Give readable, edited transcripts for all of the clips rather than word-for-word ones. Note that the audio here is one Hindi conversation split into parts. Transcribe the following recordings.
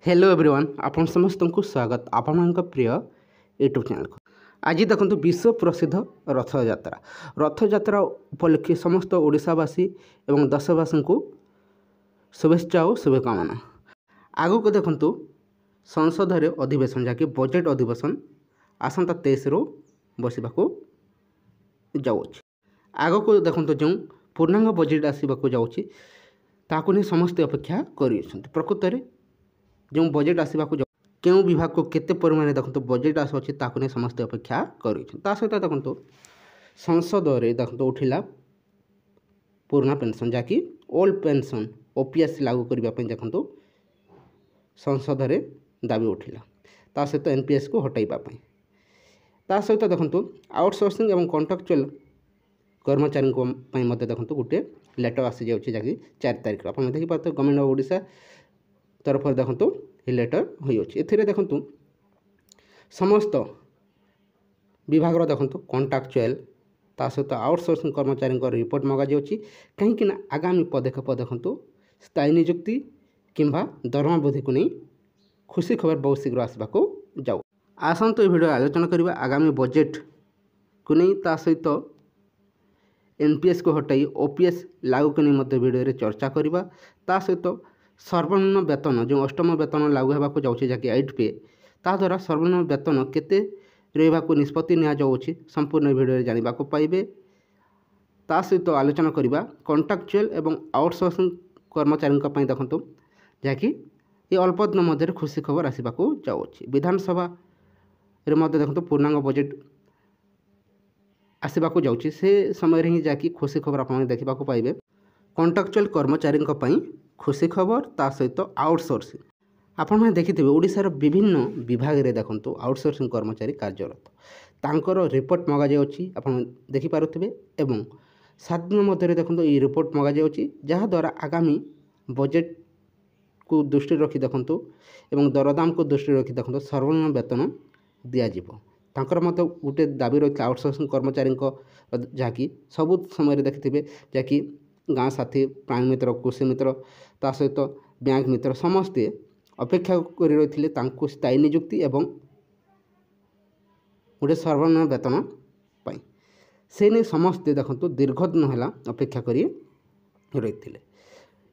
हेलो एवरीवन आपण समस्त को स्वागत आपण प्रिय यूट्यूब चैनल को। आज देखो विश्व प्रसिद्ध रथयात्रा उपलक्षे समस्त ओडिशावासी एवं देशवासी को शुभेच्छा और शुभकामना। आगु को देखो संसद रे अधिवेशन जहाँकि बजेट अधिवेशन आसंता 23 रू बसवा जाऊँच। आग को देखो जो पूर्णांग बजेट आसवाक जाऊँगी ताकू नहीं समस्ते अपेक्षा कर प्रकृत में जो बजेट आसवाक क्यों विभाग को केते परिमाण देखो बजेट आसूँ ताकू नहीं समस्ते अपेक्षा कर सहित देखो संसद रे देखो उठिला पुराना पेंशन जहाँकि ओल्ड पेंशन ओपीएस लागू करने देखो संसद रे दाबी उठिला ता सहित एनपीएस को हटाइबापी ता सहित देखो आउटसोर्सिंग एवं कॉन्ट्रैक्चुअल कर्मचारी देखो गोटे लेटर आसी जाऊँगी जहाँकि 4 तारिख आप देखिए गवर्नमेंट ऑफ ओडिशा तरफ देखो ये लेटर हो देखो समस्त विभाग देखो कॉन्ट्रैक्चुअल ता सहित आउटसोर्सिंग कर्मचारी रिपोर्ट मगा जाऊँगी कहीं आगामी पदक्षेप देखो स्थायी नियुक्ति किंबा दरमा वृद्धि को नहीं खुशी खबर बहुत शीघ्र आसवाक जाऊ। आसतु ये वीडियो आलोचना करवा आगामी बजेट को नहीं ता सहित एनपीएस को हटाई ओपीएस लागू को नहीं वीडियो चर्चा करवा ता सहित सर्वनिम्न वेतन जो अष्टम वेतन लागू होगा जाऊँगी जहाँकि 8 पे ता द्वारा सर्वनिम्न वेतन केते रहा निष्पत्ति नि संपूर्ण वीडियो जानवा पाइबे। ता सहित आलोचना करवा कॉन्ट्रैक्चुअल एवं आउटसोर्सिंग कर्मचारी देखो जहाँकि ये अल्प दिन मध्य खुशी खबर आसवाक जाऊँगी। विधानसभा देखो पूर्णांग बजेट आसवाक जाऊँगी से समय ही जहाँकि खुशी खबर आप देखा पाइबे कॉन्ट्रैक्चुअल कर्मचारी खुशी खबर ता सहित आउटसोर्सिंग आपने देखिथे ओडिशार विभिन्न विभाग में देखो आउटसोर्सिंग कर्मचारी कार्यरत तांकर रिपोर्ट मगा जाऊँगी आप देखिपे एवं 7 दिन मध्य देखो ये रिपोर्ट मगा जाऊँगी जहाँद्वारा आगामी बजेट को दृष्टि रखी देखो एवं दरदाम को दृष्टि रखी देखो सर्वनिम्न वेतन दिज्व तांकर मत गोटे दाबी रही आउटसोर्सिंग कर्मचारी जहाँकि सबु समय देखिथे जहाँकि गाँ साथी प्राणी मित्र कृषि मित्र ता सहित बैंक मित्र समस्ते अपेक्षा कर रही स्थायी नियुक्ति एवं गोटे सर्वनिम्न वेतन पाई से नहीं समस्ते देखो दीर्घ दिन है अपेक्षा कर रही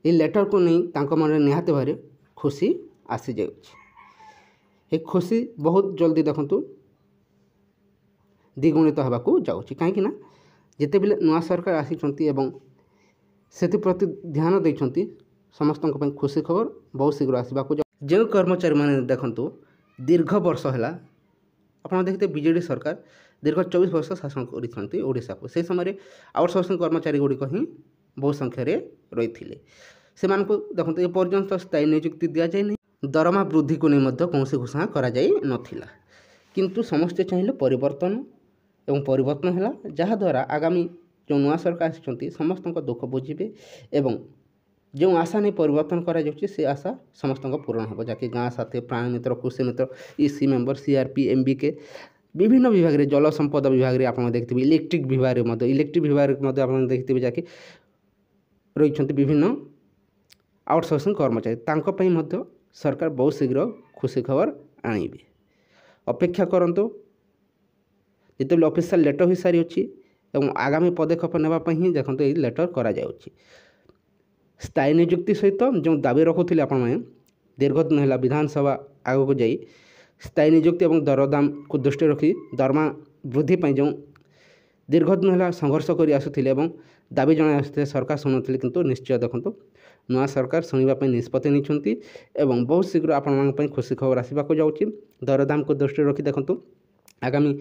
ये लेटर को नहीं मन निहाती भाव खुशी आसी जाए खुशी बहुत जल्दी देखो द्विगुणित होगा जाऊँगी कहीं जिते बेले नुआ सरकार आसी से ध्यान देती समस्त खुशी खबर बहुत शीघ्र आसवाक जो कर्मचारी मैंने देखु दीर्घ वर्ष है आप देखते बीजेडी सरकार दीर्घ 24 वर्ष शासन करोडिशा को से समय आउटसोर्सिंग कर्मचारी गुड़िक ही बहुत संख्यार रही से देखो ये पर्यंत स्थायी नियुक्ति दि जाए नहीं दरमा वृद्धि को नहीं कौन घोषणा करा नाला किंतु समस्ते चाहिए परिवर्तन एवं परिवर्तन है जहाँद्वारा आगामी जो नुआ सरकार आसी समस्त दुख बुझे एवं जो आशा नहीं परिवर्तन करा से आशा समस्त पूरण हो जहाँकि गाँ साथी प्राणी मित्र कृषि मित्र ईसी मेंबर सीआरपी एमबीके विभिन्न विभाग में जल संपद विभाग में आप देखते इलेक्ट्रिक विभाग में इलेक्ट्रिक विभाग में आप देखते जहाँकि रही विभिन्न आउटसोर्सिंग कर्मचारी सरकार बहुत शीघ्र खुशी खबर आनिबे अपेक्षा करंतु जिते ऑफिशियल लेटर हो सारी अच्छी एवं आगामी पदक्षेप नापी ही देखो ये लेटर करा जाउछि। स्थायी नियुक्ति सहित जो दाबी रखुले आपने दीर्घ दिन है विधानसभा आग को जाई स्थायी नियुक्ति और दरदाम को दृष्टि रखी दरमा वृद्धि जो दीर्घ दिन है संघर्ष कर आसुले दाबी जन आसुले सरकार शुणुले किंतु निश्चय देखो नुआ सरकार शुणापी निष्पत्ति नहीं बहुत शीघ्र आपण खुशी खबर आसवाक जाऊँगी। दरदाम को दृष्टि रखी देखो आगामी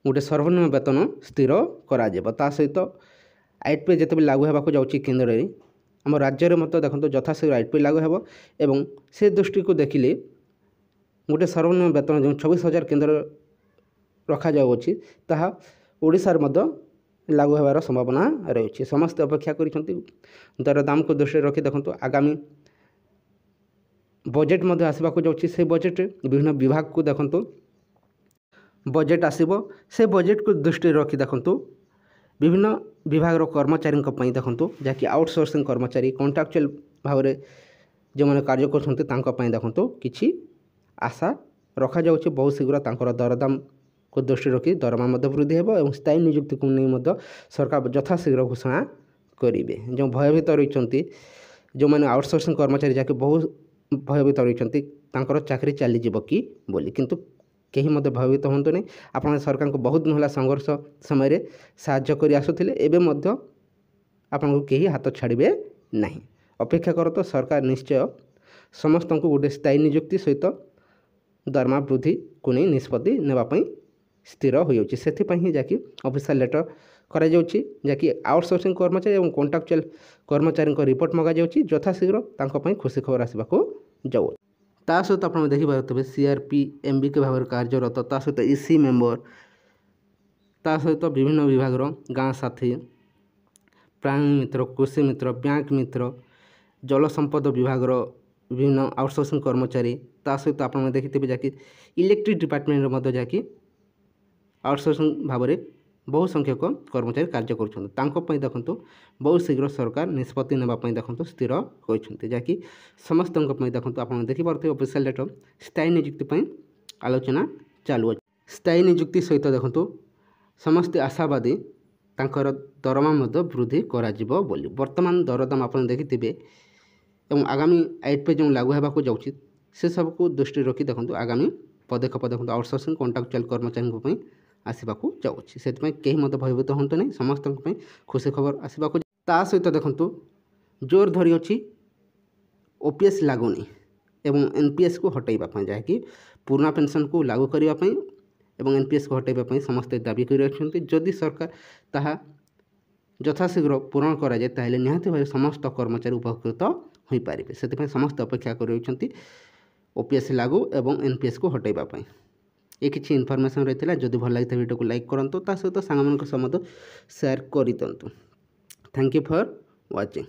गोटे सर्वनिम्न वेतन स्थिर करा सहित 8 पे जिते लागू होगा जाऊँगी केन्द्र में आम राज्य में देखो यथाशीघ्र 8 पे लागू हो एवं से दृष्टि को देखिले गोटे सर्वनिम्न वेतन जो 24,000 केन्द्र रखा जाऊँगी ताहा ओडिशार लागू होवार संभावना रही समस्त अपेक्षा कर दरदाम को दृष्टि रखी देखो आगामी बजेट आसवाक जाऊँगी से बजेट विभिन्न विभाग को देखो बजेट आसब से बजेट को दृष्टि रखी देखो विभिन्न विभाग कर्मचारी देखो जहाँकि आउटसोर्सिंग कर्मचारी कॉन्ट्रैक्चुअल भाव ଯେଉଁମାନେ କାର୍ଯ୍ୟ କରୁଛନ୍ତି ତାଙ୍କ ପାଇଁ ଦେଖନ୍ତୁ କିଛି ଆଶା ରଖାଯାଉଛି। ବହୁତ ଶୀଘ୍ର ତାଙ୍କର ଦରଦାମକୁ ଦୃଷ୍ଟି ରଖି ଦରମା ମଧ୍ୟ ବୃଦ୍ଧି ହେବ ଏବଂ ସ୍ଥାୟୀ ନିଯୁକ୍ତିକୁ ନେଇ ମଧ୍ୟ ସରକାର ଯଥାଶୀଘ୍ର ଘୋଷଣା କରିବେ। ଯେଉଁ ଭୟଭୀତ ରହିଛନ୍ତି, ଯେଉଁମାନେ ଆଉଟସୋର୍ସିଂ କର୍ମଚାରୀ ଯାହାକି ବହୁ ଭୟଭୀତ ରହିଛନ୍ତି ତାଙ୍କର ଚାକିରି ଚାଲିଯିବ କି ବୋଲି, କିନ୍ତୁ କେହି ମଧ୍ୟ ଭୟଭୀତ ହୁଅନ୍ତୁ ନାହିଁ। ଆପଣ ସରକାରଙ୍କୁ ବହୁତ ଦିନ ହେଲା ସଂଘର୍ଷ ସମୟରେ ସାହାଯ୍ୟ କରି ଆସୁଥିଲେ, ଏବେ ମଧ୍ୟ ଆପଣଙ୍କୁ କେହି ହାତ ଛାଡ଼ିବେ ନାହିଁ। ଅପେକ୍ଷା କରନ୍ତୁ, ସରକାର ନିଶ୍ଚୟ ସମସ୍ତଙ୍କୁ ଗୋଟେ ସ୍ଥାୟୀ ନିଯୁକ୍ତି ସହିତ ଦରମା ବୃଦ୍ଧିକୁ ନେଇ ନିଷ୍ପତ୍ତି ନେବା ପାଇଁ ସ୍ଥିର ହୋଇଯାଉଛି। ସେଥିପାଇଁ ହିଁ ଯାହାକି ଅଫିସିଆଲ ଲେଟର କରାଯାଉଛି, ଯାହାକି ଆଉଟସୋର୍ସିଂ କର୍ମଚାରୀ ଏବଂ କଣ୍ଟ୍ରାକ୍ଚୁଆଲ କର୍ମଚାରୀଙ୍କ ରିପୋର୍ଟ ମଗାଯାଉଛି। ଯଥାଶୀଘ୍ର ତାଙ୍କ ପାଇଁ ଖୁସି ଖବର ଆସିବାକୁ ଯାଉଛି। ତା ସହିତ ଆପଣ ଦେଖିପାରୁଥିବେ CRP MBK ଭାବରେ କାର୍ଯ୍ୟରତ, ତା ସହିତ EC ମେମ୍ବର, ତା ସହିତ ବିଭିନ୍ନ ବିଭାଗର ଗାଁ ସାଥୀ, ପ୍ରାଣୀ ମିତ୍ର, କୃଷି ମିତ୍ର, ବ୍ୟାଙ୍କ ମିତ୍ର, ଜଳସମ୍ପଦ ବିଭାଗର ବିଭିନ୍ନ ଆଉଟସୋର୍ସିଂ କର୍ମଚାରୀ, ତା ସହିତ ଆପଣ ଦେଖିଥିବେ ଯାହାକି ଇଲେକ୍ଟ୍ରିକ୍ ଡିପାର୍ଟମେଣ୍ଟରେ ମଧ୍ୟ ଯାହାକି ଆଉଟସୋର୍ସିଂ ଭାବରେ ବହୁ ସଂଖ୍ୟକ କର୍ମଚାରୀ କାର୍ଯ୍ୟ କରୁଛନ୍ତି। ତାଙ୍କ ପାଇଁ ଦେଖନ୍ତୁ ବହୁତ ଶୀଘ୍ର ସରକାର ନିଷ୍ପତ୍ତି ନେବା ପାଇଁ ଦେଖନ୍ତୁ ସ୍ଥିର ହୋଇଛନ୍ତି, ଯାହାକି ସମସ୍ତଙ୍କ ପାଇଁ ଦେଖନ୍ତୁ ଆପଣ ଦେଖିପାରୁଥିବେ ଅଫିସିଆଲ ଲେଟର ସ୍ଥାୟୀ ନିଯୁକ୍ତି ପାଇଁ ଆଲୋଚନା ଚାଲୁଅଛି। ସ୍ଥାୟୀ ନିଯୁକ୍ତି ସହିତ ଦେଖନ୍ତୁ ସମସ୍ତେ ଆଶାବାଦୀ ତାଙ୍କର ଦରମା ମଧ୍ୟ ବୃଦ୍ଧି କରାଯିବ ବୋଲି। ବର୍ତ୍ତମାନ ଦରଦାମ ଆପଣ ଦେଖିଥିବେ ଏବଂ ଆଗାମୀ 8 ଯେଉଁ ଲାଗୁ ହେବାକୁ ଯାଉଛି ସେସବୁକୁ ଦୃଷ୍ଟିରେ ରଖି ଦେଖନ୍ତୁ ଆଗାମୀ ପଦକ୍ଷେପ ଦେଖନ୍ତୁ ଆଉଟସୋର୍ସିଂ କଣ୍ଟ୍ରାକ୍ଚୁଆଲ କର୍ମଚାରୀଙ୍କ ପାଇଁ ଆସିବାକୁ ଯାଉଛି। ସେଥିପାଇଁ କେହି ମଧ୍ୟ ଭୟଭୀତ ହୁଅନ୍ତୁ ନାହିଁ, ସମସ୍ତଙ୍କ ପାଇଁ ଖୁସି ଖବର ଆସିବାକୁ। ତା ସହିତ ଦେଖନ୍ତୁ ଜୋର ଧରିଅଛି OPS ଲାଗୁନି ଏବଂ NPSକୁ ହଟାଇବା ପାଇଁ, ଯାହାକି ପୁରୁଣା ପେନ୍ସନକୁ ଲାଗୁ କରିବା ପାଇଁ ଏବଂ NPSକୁ ହଟାଇବା ପାଇଁ ସମସ୍ତେ ଦାବି କରି ଅଛନ୍ତି। ଯଦି ସରକାର ତାହା ଯଥାଶୀଘ୍ର ପୂରଣ କରାଯାଏ ତାହେଲେ ନିହାତି ଭାବେ ସମସ୍ତ କର୍ମଚାରୀ ଉପକୃତ ହୋଇପାରିବେ। ସେଥିପାଇଁ ସମସ୍ତେ ଅପେକ୍ଷା କରି ରହିଛନ୍ତି OPS ଲାଗୁ ଏବଂ NPSକୁ ହଟାଇବା ପାଇଁ। ये किसी इनफर्मेशन रही है। जदि भल लगी वीडियो को लाइक करूँ, ता सहित सांग मान सह सेयार कर दिंतु। Thank you for watching.